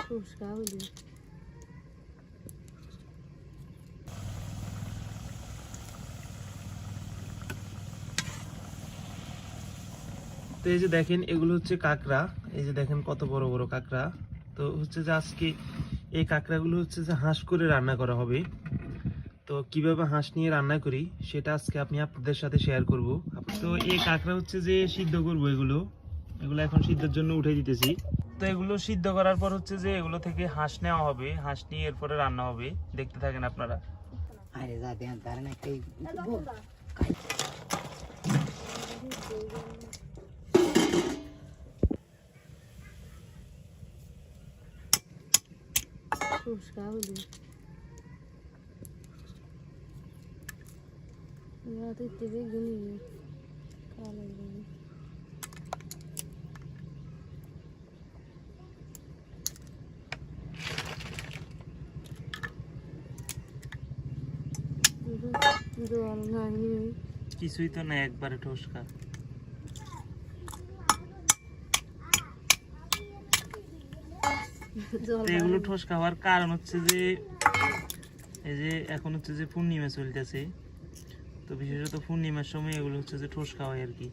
তো এই যে দেখেন এগুলো হচ্ছে কাঁকড়া, এই যে দেখেন কত বড় বড় কাঁকড়া। তো হচ্ছে যে আজকে এই কাঁকড়াগুলো হচ্ছে যে হাঁস করে রান্না করা হবে। তো কিভাবে হাঁস নিয়ে রান্না করি সেটা আজকে আপনাদের সাথে শেয়ার করব। তো এই কাঁকড়া হচ্ছে যে সিদ্ধ করবো, এগুলো এখন সিদ্ধের জন্য উঠে দিতেছি। তো এগুলো সিদ্ধ করার পর হচ্ছে যে এগুলো থেকে হাঁস নেওয়া হবে, হাঁস নিয়ে এরপরে রান্না হবে। দেখতে থাকেন আপনারা। কিছুই তো না, একবারে ঠোসকা। এগুলো ঠোসকা হওয়ার কারণ হচ্ছে যে এই যে এখন হচ্ছে যে পূর্ণিমা চলতেছে, তো বিশেষত পূর্ণিমার সময় এগুলো হচ্ছে যে ঠোসকা হয় আর কি।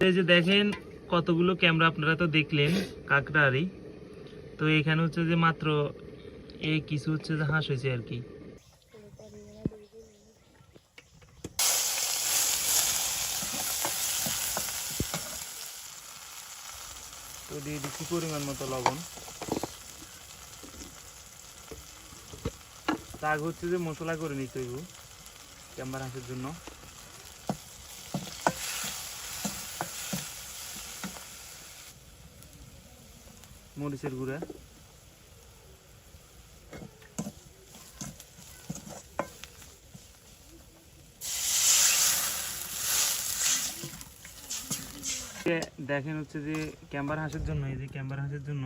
এই যে দেখেন কতগুলো ক্যামেরা, আপনারা তো দেখলেন কাঁকড়ারই। তো এখানে হচ্ছে যে মাত্র এই কিছু হচ্ছে যে হাঁস হয়েছে আর কি। তো দিয়ে দিচ্ছি পরিমাণ মতো লবণ। তাগ হচ্ছে যে মশলা করে নিতে হইব ক্যাম্বার হাঁসের জন্য। মরিচের গুঁড়া, দেখেন হচ্ছে যে ক্যাম্বার হাঁসের জন্য, এই যে ক্যাম্বার হাঁসের জন্য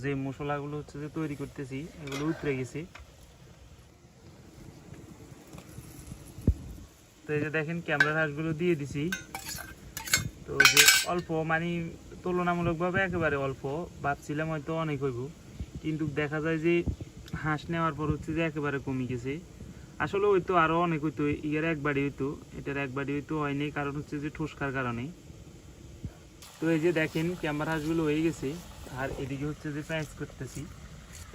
যে মশলাগুলো হচ্ছে যে তৈরি করতেছি এগুলো উতরে গেছে। তো এই যে দেখেন ক্যাম্বার হাঁসগুলো দিয়ে দিছি। তো যে অল্প মানে তুলনামূলকভাবে একেবারে অল্প, ভাবছিলাম হয়তো অনেক হইব, কিন্তু দেখা যায় যে হাঁস নেওয়ার পর হচ্ছে যে একেবারে কমে গেছে। আসলে হয়তো আরও অনেক হইতো, ইয়ার এক বাড়ি হইতো, এটার এক বাড়ি হইতো হয়নি, কারণ হচ্ছে যে ঠোসকার কারণে। তো এই যে দেখেন ক্যাম্বার হাঁসগুলো হয়ে গেছে। আর এদিকে হচ্ছে যে পেঁয়াজ করতেছি,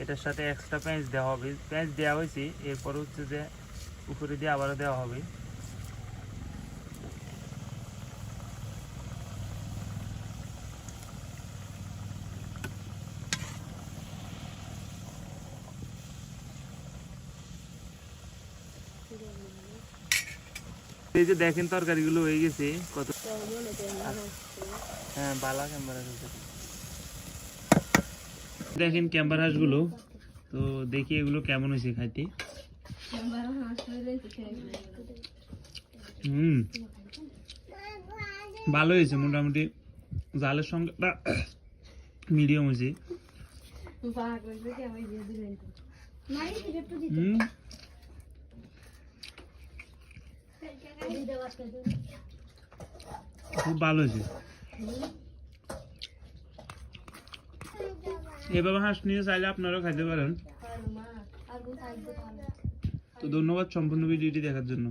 এটার সাথে এক্সট্রা পেঁয়াজ দেওয়া হবে। পেঁয়াজ দেওয়া হয়েছে, এরপর হচ্ছে যে উপরে দিয়ে আবারও দেওয়া হবে। এই যে দেখেন তরকারিগুলো হয়ে গেছে কত। হ্যাঁ বালা ক্যাম্বার হাঁস দেখেন, ক্যাম্বার হাঁসগুলো। তো দেখি এগুলো কেমন হয়েছে খাইতে। ভালো হয়েছে মোটামুটি, জালের সঙ্গে মিডিয়াম হয়েছে। খুব ভালো হয়েছে। এভাবে হাঁস নিয়ে চাইলে আপনারাও খাইতে পারেন। তো ধন্যবাদ সম্পূর্ণ ভিডিওটি দেখার জন্য।